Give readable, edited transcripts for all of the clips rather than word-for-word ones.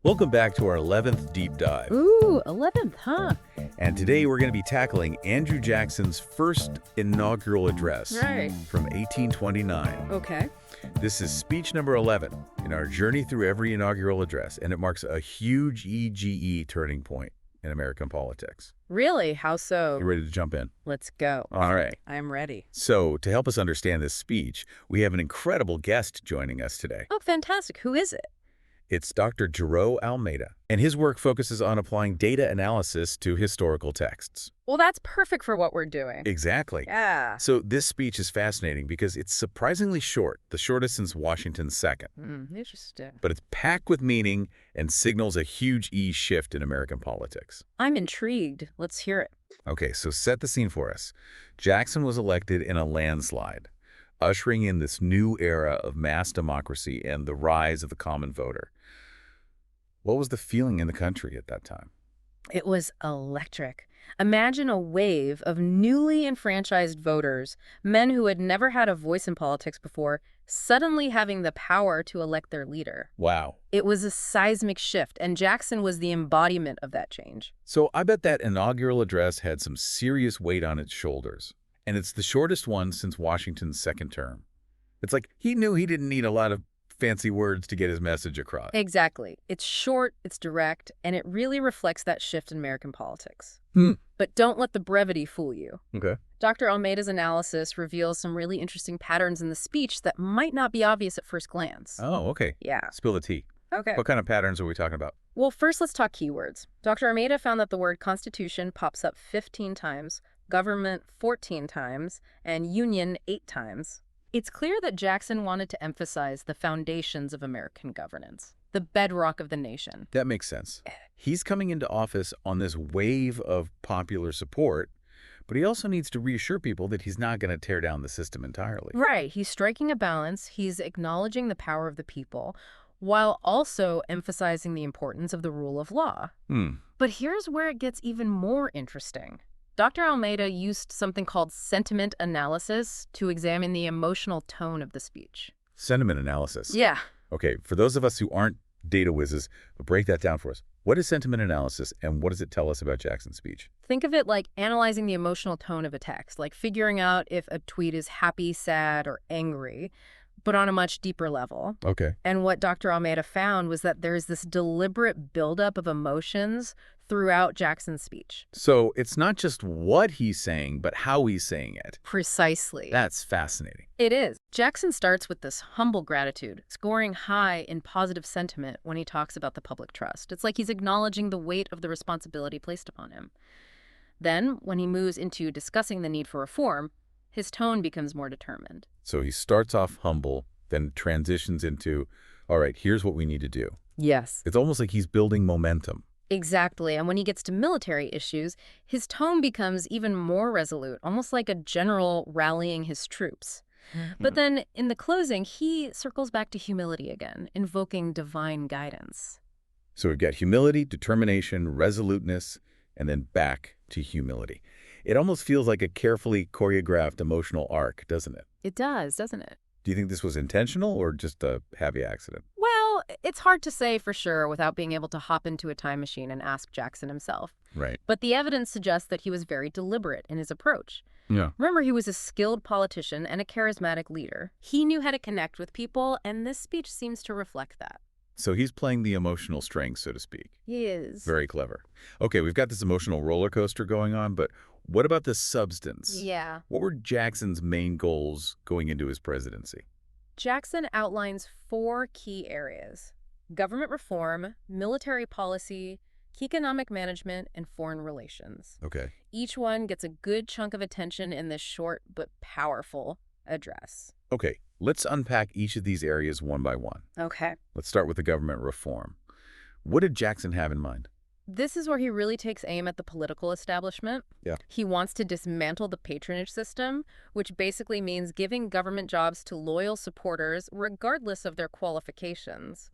Welcome back to our 11th deep dive. Ooh, 11th, huh? And today we're going to be tackling Andrew Jackson's first inaugural address Right. from 1829. Okay. This is speech number 11 in our journey through every inaugural address, and it marks a huge EGE turning point in American politics. Really? How so? You ready to jump in? Let's go. All right. I'm ready. So, to help us understand this speech, we have an incredible guest joining us today. Oh, fantastic. Who is it? It's Dr. Jareau Almeyda, and his work focuses on applying data analysis to historical texts. Well, that's perfect for what we're doing. Exactly. Yeah. So this speech is fascinating because it's surprisingly short, the shortest since Washington's second. Interesting. But it's packed with meaning and signals a huge shift in American politics. I'm intrigued. Let's hear it. Okay, so set the scene for us. Jackson was elected in a landslide, ushering in this new era of mass democracy and the rise of the common voter. What was the feeling in the country at that time? It was electric. Imagine a wave of newly enfranchised voters, men who had never had a voice in politics before, suddenly having the power to elect their leader. Wow. It was a seismic shift, and Jackson was the embodiment of that change. So I bet that inaugural address had some serious weight on its shoulders. And it's the shortest one since Washington's second term. It's like he knew he didn't need a lot of fancy words to get his message across. Exactly. It's short, it's direct, and it really reflects that shift in American politics. Hmm. But don't let the brevity fool you. Okay. Dr. Almeyda's analysis reveals some really interesting patterns in the speech that might not be obvious at first glance. Oh, okay. Yeah. Spill the tea. Okay. What kind of patterns are we talking about? Well, first let's talk keywords. Dr. Almeyda found that the word Constitution pops up 15 times, government 14 times, and union 8 times. It's clear that Jackson wanted to emphasize the foundations of American governance, the bedrock of the nation. That makes sense. He's coming into office on this wave of popular support, but he also needs to reassure people that he's not going to tear down the system entirely. Right. He's striking a balance. He's acknowledging the power of the people while also emphasizing the importance of the rule of law. But here's where it gets even more interesting. Dr. Almeyda used something called sentiment analysis to examine the emotional tone of the speech. Sentiment analysis. Yeah. Okay, for those of us who aren't data whizzes, break that down for us. What is sentiment analysis, and what does it tell us about Jackson's speech? Think of it like analyzing the emotional tone of a text, like figuring out if a tweet is happy, sad, or angry, but on a much deeper level. Okay. And what Dr. Almeyda found was that there's this deliberate buildup of emotions throughout Jackson's speech. So it's not just what he's saying, but how he's saying it. Precisely. That's fascinating. It is. Jackson starts with this humble gratitude, scoring high in positive sentiment when he talks about the public trust. It's like he's acknowledging the weight of the responsibility placed upon him. Then, when he moves into discussing the need for reform, his tone becomes more determined. So he starts off humble, then transitions into, all right, here's what we need to do. Yes. It's almost like he's building momentum. Exactly. And when he gets to military issues, his tone becomes even more resolute, almost like a general rallying his troops. But then in the closing, he circles back to humility again, invoking divine guidance. So we've got humility, determination, resoluteness, and then back to humility. It almost feels like a carefully choreographed emotional arc, doesn't it? It does, doesn't it? Do you think this was intentional or just a happy accident? Well, it's hard to say for sure without being able to hop into a time machine and ask Jackson himself. Right. But the evidence suggests that he was very deliberate in his approach. Yeah. Remember, he was a skilled politician and a charismatic leader. He knew how to connect with people, and this speech seems to reflect that. So he's playing the emotional strings, so to speak. He is. Very clever. Okay, we've got this emotional roller coaster going on, but what about the substance? Yeah. What were Jackson's main goals going into his presidency? Jackson outlines 4 key areas: government reform, military policy, economic management, and foreign relations. Okay. Each one gets a good chunk of attention in this short but powerful address. Okay, let's unpack each of these areas one by one. Okay. Let's start with the government reform. What did Jackson have in mind? This is where he really takes aim at the political establishment. Yeah. He wants to dismantle the patronage system, which basically means giving government jobs to loyal supporters regardless of their qualifications.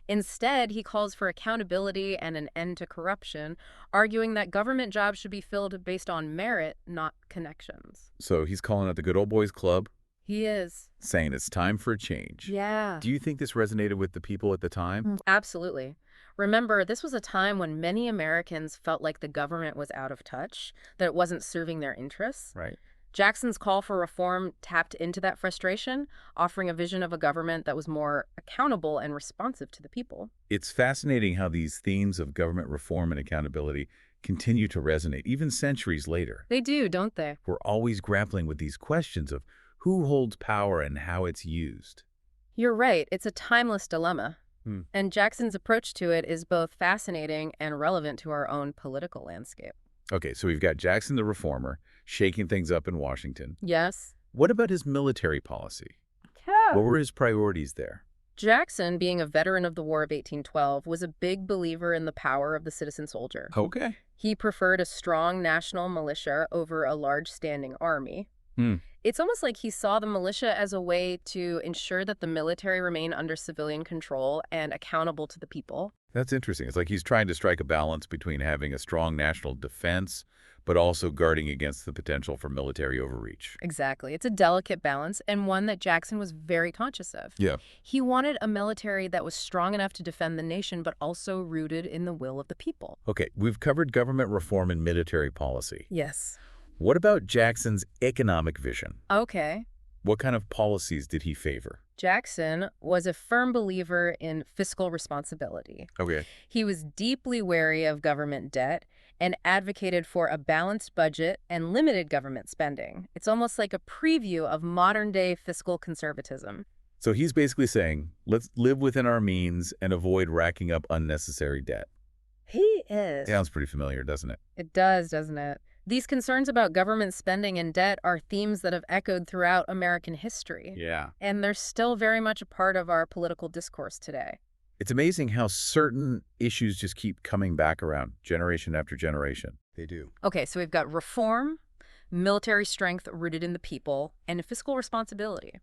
Instead, he calls for accountability and an end to corruption, arguing that government jobs should be filled based on merit, not connections. So he's calling it the good old boys club, He is. saying it's time for a change. Yeah. Do you think this resonated with the people at the time? Absolutely. Remember, this was a time when many Americans felt like the government was out of touch, that it wasn't serving their interests. Right. Jackson's call for reform tapped into that frustration, offering a vision of a government that was more accountable and responsive to the people. It's fascinating how these themes of government reform and accountability continue to resonate, even centuries later. They do, don't they? We're always grappling with these questions of who holds power and how it's used. You're right. It's a timeless dilemma. Hmm. And Jackson's approach to it is both fascinating and relevant to our own political landscape. Okay, so we've got Jackson the reformer shaking things up in Washington. Yes. What about his military policy? What were his priorities there? Jackson, being a veteran of the War of 1812, was a big believer in the power of the citizen soldier. Okay. He preferred a strong national militia over a large standing army. Hmm. It's almost like he saw the militia as a way to ensure that the military remained under civilian control and accountable to the people. That's interesting. It's like he's trying to strike a balance between having a strong national defense, but also guarding against the potential for military overreach. Exactly. It's a delicate balance, and one that Jackson was very conscious of. Yeah. He wanted a military that was strong enough to defend the nation, but also rooted in the will of the people. Okay, we've covered government reform and military policy. Yes. What about Jackson's economic vision? Okay. What kind of policies did he favor? Jackson was a firm believer in fiscal responsibility. Okay. He was deeply wary of government debt and advocated for a balanced budget and limited government spending. It's almost like a preview of modern-day fiscal conservatism. So he's basically saying, let's live within our means and avoid racking up unnecessary debt. He is. Sounds pretty familiar, doesn't it? It does, doesn't it? These concerns about government spending and debt are themes that have echoed throughout American history. Yeah. And they're still very much a part of our political discourse today. It's amazing how certain issues just keep coming back around generation after generation. They do. Okay, so we've got reform, military strength rooted in the people, and fiscal responsibility.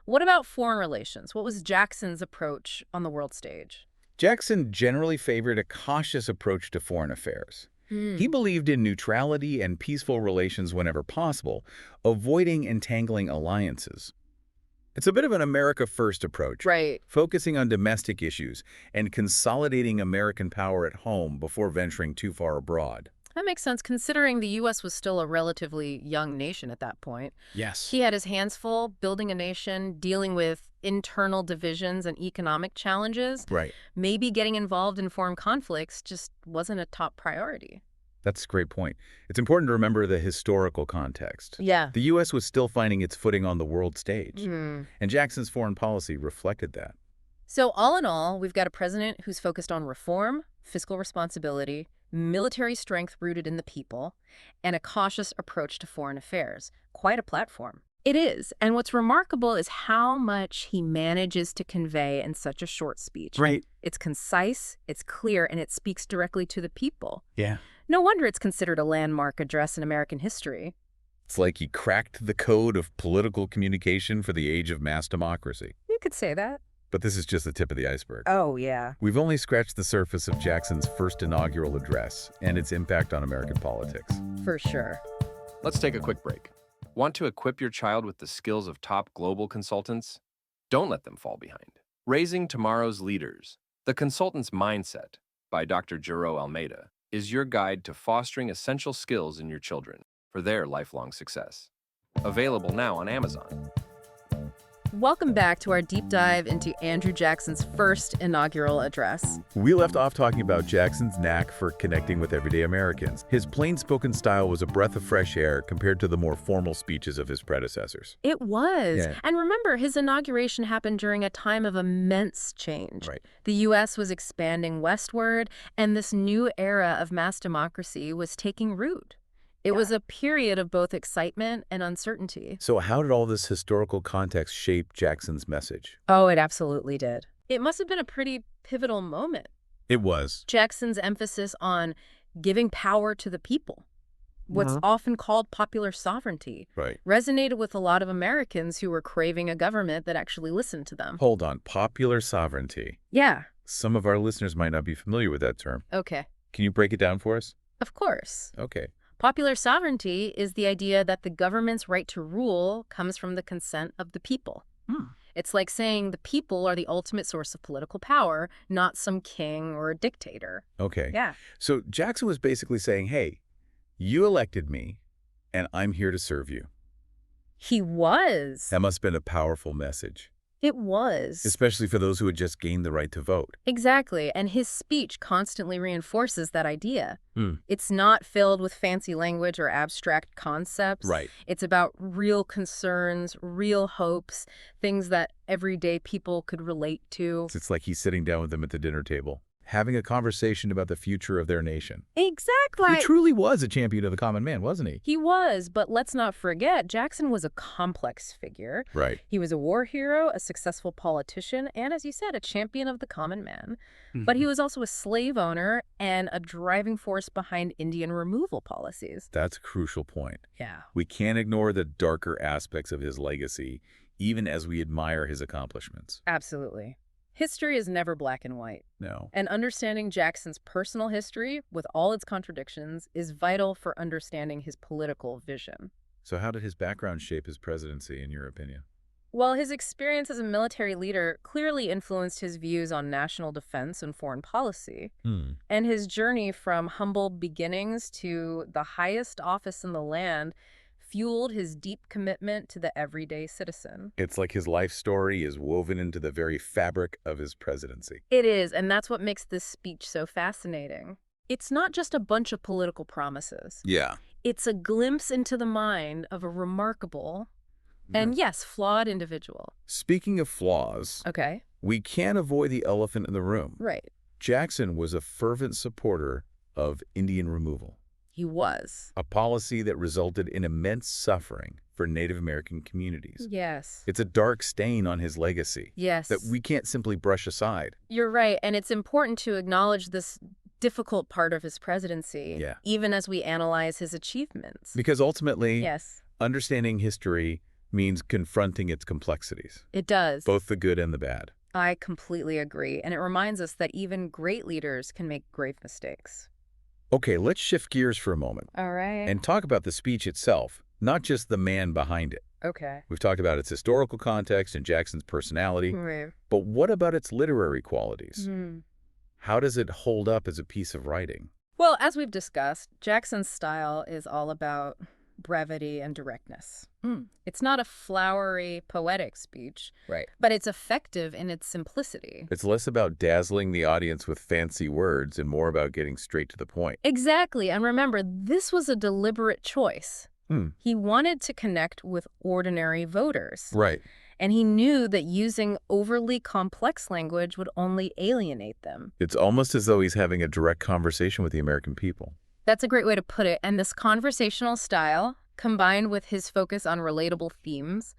What about foreign relations? What was Jackson's approach on the world stage? Jackson generally favored a cautious approach to foreign affairs. He believed in neutrality and peaceful relations whenever possible, avoiding entangling alliances. It's a bit of an America First approach, Right. focusing on domestic issues and consolidating American power at home before venturing too far abroad. That makes sense, considering the U.S. was still a relatively young nation at that point. Yes. He had his hands full building a nation, dealing with internal divisions and economic challenges. Right. Maybe getting involved in foreign conflicts just wasn't a top priority. That's a great point. It's important to remember the historical context. Yeah. The U.S. was still finding its footing on the world stage, Hmm. and Jackson's foreign policy reflected that. So all in all, we've got a president who's focused on reform, fiscal responsibility, military strength rooted in the people, and a cautious approach to foreign affairs. Quite a platform. It is. And what's remarkable is how much he manages to convey in such a short speech. Right. It's concise, it's clear, and it speaks directly to the people. Yeah. No wonder it's considered a landmark address in American history. It's like he cracked the code of political communication for the age of mass democracy. You could say that. But this is just the tip of the iceberg. Oh, yeah. We've only scratched the surface of Jackson's first inaugural address and its impact on American politics. For sure. Let's take a quick break. Want to equip your child with the skills of top global consultants? Don't let them fall behind. Raising Tomorrow's Leaders, The Consultant's Mindset by Dr. Jareau Almeyda is your guide to fostering essential skills in your children for their lifelong success. Available now on Amazon. Welcome back to our deep dive into Andrew Jackson's first inaugural address. We left off talking about Jackson's knack for connecting with everyday Americans. His plain-spoken style was a breath of fresh air compared to the more formal speeches of his predecessors. It was. Yeah. And remember, his inauguration happened during a time of immense change. Right. The U.S. was expanding westward, and this new era of mass democracy was taking root. It was a period of both excitement and uncertainty. So how did all this historical context shape Jackson's message? Oh, it absolutely did. It must have been a pretty pivotal moment. It was. Jackson's emphasis on giving power to the people, what's often called popular sovereignty, Right. resonated with a lot of Americans who were craving a government that actually listened to them. Hold on. Popular sovereignty. Yeah. Some of our listeners might not be familiar with that term. Okay. Can you break it down for us? Of course. Okay. Popular sovereignty is the idea that the government's right to rule comes from the consent of the people. It's like saying the people are the ultimate source of political power, not some king or a dictator. Okay. Yeah. So Jackson was basically saying, hey, you elected me, and I'm here to serve you. He was. That must have been a powerful message, It was. especially for those who had just gained the right to vote. Exactly, and his speech constantly reinforces that idea. Hmm. It's not filled with fancy language or abstract concepts. Right. It's about real concerns, real hopes, things that everyday people could relate to. It's like he's sitting down with them at the dinner table, having a conversation about the future of their nation. Exactly. He truly was a champion of the common man, wasn't he? He was, but let's not forget, Jackson was a complex figure. Right. He was a war hero, a successful politician, and as you said, a champion of the common man. But he was also a slave owner and a driving force behind Indian removal policies. That's a crucial point. Yeah. We can't ignore the darker aspects of his legacy, even as we admire his accomplishments. Absolutely. History is never black and white. No. And understanding Jackson's personal history, with all its contradictions, is vital for understanding his political vision. So how did his background shape his presidency, in your opinion? Well, his experience as a military leader clearly influenced his views on national defense and foreign policy. And his journey from humble beginnings to the highest office in the land fueled his deep commitment to the everyday citizen. It's like his life story is woven into the very fabric of his presidency. It is, and that's what makes this speech so fascinating. It's not just a bunch of political promises. Yeah. It's a glimpse into the mind of a remarkable and, yes, flawed individual. Speaking of flaws, Okay. we can't avoid the elephant in the room. Right. Jackson was a fervent supporter of Indian removal, He was. a policy that resulted in immense suffering for Native American communities. Yes. It's a dark stain on his legacy Yes. that we can't simply brush aside. You're right, and it's important to acknowledge this difficult part of his presidency, Yeah. even as we analyze his achievements. Because ultimately, Yes, understanding history means confronting its complexities, it does. both the good and the bad. I completely agree, and it reminds us that even great leaders can make grave mistakes. Okay, let's shift gears for a moment All right. and talk about the speech itself, not just the man behind it. Okay. We've talked about its historical context and Jackson's personality, Right. but what about its literary qualities? Hmm. How does it hold up as a piece of writing? Well, as we've discussed, Jackson's style is all about brevity and directness. It's not a flowery, poetic speech, Right. but it's effective in its simplicity. It's less about dazzling the audience with fancy words and more about getting straight to the point. Exactly, and remember, this was a deliberate choice. He wanted to connect with ordinary voters. Right. And he knew that using overly complex language would only alienate them. It's almost as though he's having a direct conversation with the American people. That's a great way to put it. And this conversational style, combined with his focus on relatable themes,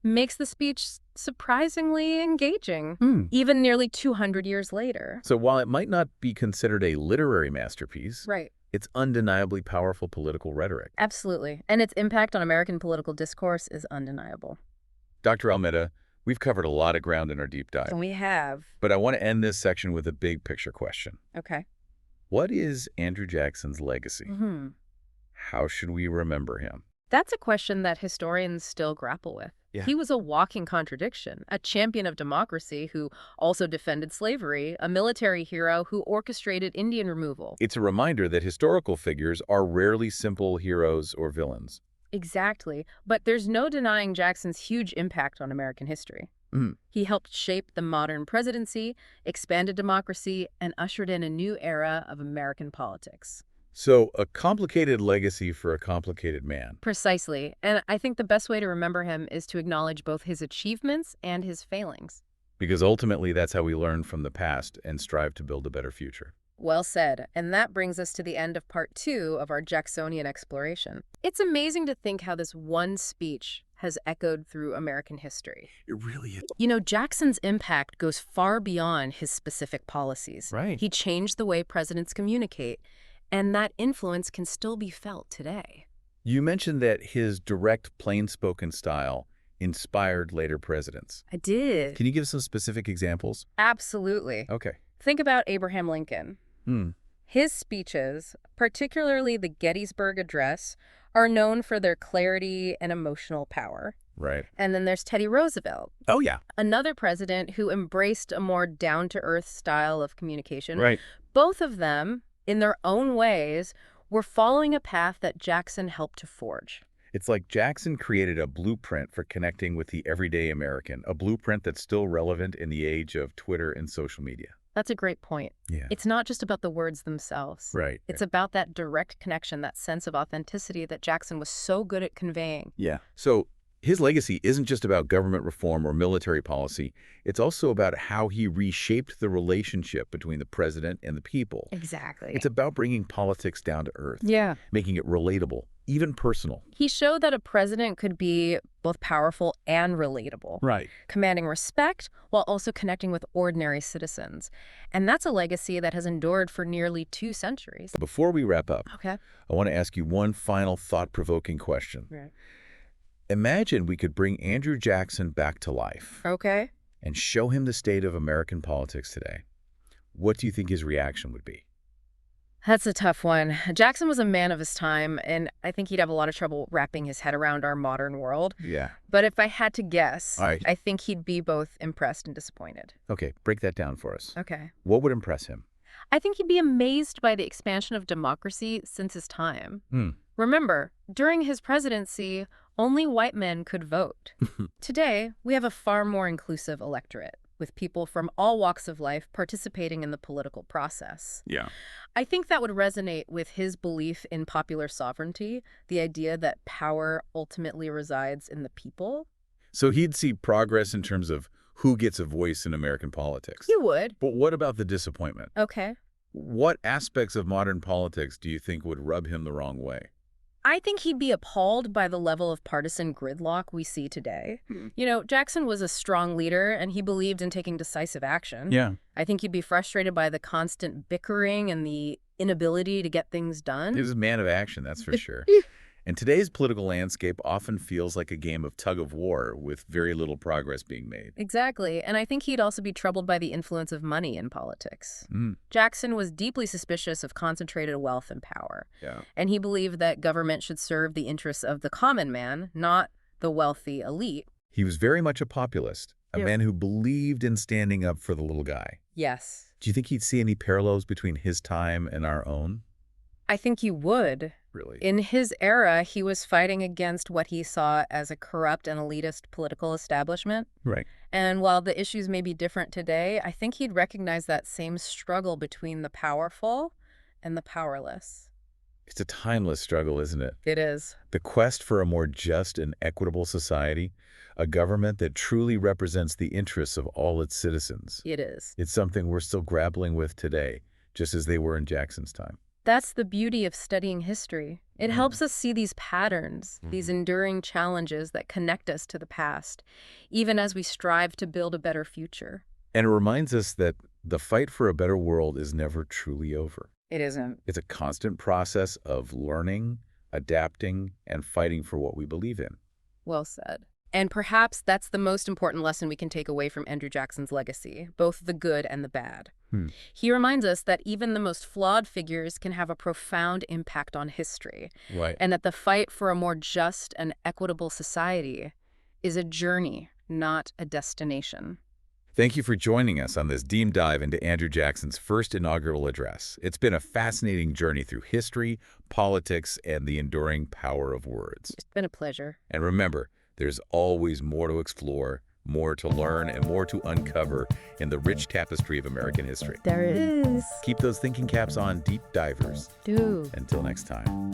makes the speech surprisingly engaging, even nearly 200 years later. So while it might not be considered a literary masterpiece, Right. it's undeniably powerful political rhetoric. Absolutely. And its impact on American political discourse is undeniable. Dr. Almeyda, we've covered a lot of ground in our deep dive, And we have. but I want to end this section with a big picture question. Okay. What is Andrew Jackson's legacy? How should we remember him? That's a question that historians still grapple with. Yeah. He was a walking contradiction, a champion of democracy who also defended slavery, a military hero who orchestrated Indian removal. It's a reminder that historical figures are rarely simple heroes or villains. Exactly. But there's no denying Jackson's huge impact on American history. He helped shape the modern presidency, expanded democracy, and ushered in a new era of American politics. So, a complicated legacy for a complicated man. Precisely. And I think the best way to remember him is to acknowledge both his achievements and his failings. Because ultimately, that's how we learn from the past and strive to build a better future. Well said. And that brings us to the end of part 2 of our Jacksonian exploration. It's amazing to think how this one speech has echoed through American history. It really is. You know, Jackson's impact goes far beyond his specific policies. Right. He changed the way presidents communicate, and that influence can still be felt today. You mentioned that his direct, plain-spoken style inspired later presidents. I did. Can you give some specific examples? Absolutely. Okay. Think about Abraham Lincoln. His speeches, particularly the Gettysburg Address, are known for their clarity and emotional power. Right. And then there's Teddy Roosevelt, Oh, yeah. another president who embraced a more down-to-earth style of communication. Right. Both of them, in their own ways, were following a path that Jackson helped to forge. It's like Jackson created a blueprint for connecting with the everyday American, a blueprint that's still relevant in the age of Twitter and social media. That's a great point. Yeah. It's not just about the words themselves. Right. It's about that direct connection, that sense of authenticity that Jackson was so good at conveying. Yeah. So his legacy isn't just about government reform or military policy. It's also about how he reshaped the relationship between the president and the people. Exactly. It's about bringing politics down to earth. Yeah. Making it relatable, even personal. He showed that a president could be both powerful and relatable. Right. Commanding respect while also connecting with ordinary citizens. And that's a legacy that has endured for nearly 2 centuries. Before we wrap up, Okay. I want to ask you one final thought-provoking question. Right. Imagine we could bring Andrew Jackson back to life Okay. and show him the state of American politics today. What do you think his reaction would be? That's a tough one. Jackson was a man of his time, and I think he'd have a lot of trouble wrapping his head around our modern world. Yeah. But if I had to guess, All right. I think he'd be both impressed and disappointed. Okay, break that down for us. Okay. What would impress him? I think he'd be amazed by the expansion of democracy since his time. Remember, during his presidency, only white men could vote. Today, we have a far more inclusive electorate, with people from all walks of life participating in the political process. Yeah. I think that would resonate with his belief in popular sovereignty, the idea that power ultimately resides in the people. So he'd see progress in terms of who gets a voice in American politics. You would. But what about the disappointment? Okay. What aspects of modern politics do you think would rub him the wrong way? I think he'd be appalled by the level of partisan gridlock we see today. You know, Jackson was a strong leader, and he believed in taking decisive action. Yeah. I think he'd be frustrated by the constant bickering and the inability to get things done. He was a man of action, that's for sure. And today's political landscape often feels like a game of tug-of-war with very little progress being made. Exactly, and I think he'd also be troubled by the influence of money in politics. Jackson was deeply suspicious of concentrated wealth and power. Yeah. And he believed that government should serve the interests of the common man, not the wealthy elite. He was very much a populist, a man who believed in standing up for the little guy. Yes. Do you think he'd see any parallels between his time and our own? I think he would. Really? In his era, he was fighting against what he saw as a corrupt and elitist political establishment. Right. And while the issues may be different today, I think he'd recognize that same struggle between the powerful and the powerless. It's a timeless struggle, isn't it? It is. The quest for a more just and equitable society, a government that truly represents the interests of all its citizens. It is. It's something we're still grappling with today, just as they were in Jackson's time. That's the beauty of studying history. It helps us see these patterns, these enduring challenges that connect us to the past, even as we strive to build a better future. And it reminds us that the fight for a better world is never truly over. It isn't. It's a constant process of learning, adapting, and fighting for what we believe in. Well said. And perhaps that's the most important lesson we can take away from Andrew Jackson's legacy, both the good and the bad. He reminds us that even the most flawed figures can have a profound impact on history, Right. and that the fight for a more just and equitable society is a journey, not a destination. Thank you for joining us on this deep dive into Andrew Jackson's first inaugural address. It's been a fascinating journey through history, politics, and the enduring power of words. It's been a pleasure. And remember, there's always more to explore, more to learn, and more to uncover in the rich tapestry of American history. There it is. Keep those thinking caps on, deep divers. Do. Until next time.